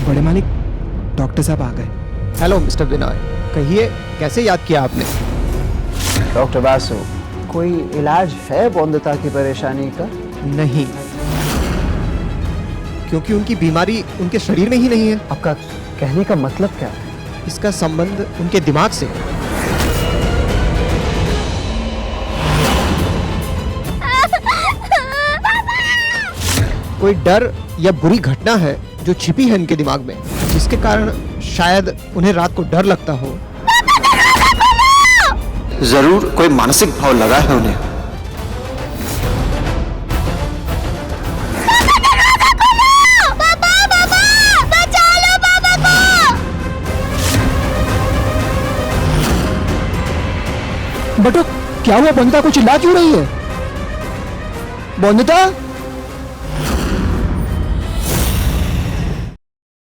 बड़े मालिक, डॉक्टर साहब आ गए। हेलो मिस्टर विनय, कहिए कैसे याद किया आपने? डॉक्टर बासु, कोई इलाज है बौंदता की परेशानी का? नहीं, क्योंकि उनकी बीमारी उनके शरीर में ही नहीं है। आपका कहने का मतलब क्या है? इसका संबंध उनके दिमाग से। कोई डर या बुरी घटना है जो छिपी है इनके दिमाग में, जिसके कारण शायद उन्हें रात को डर लगता हो। जरूर कोई मानसिक भाव लगा है उन्हें। बटो, क्या हुआ? बौंदता को चिल्ला क्यों रही है? बौंदता!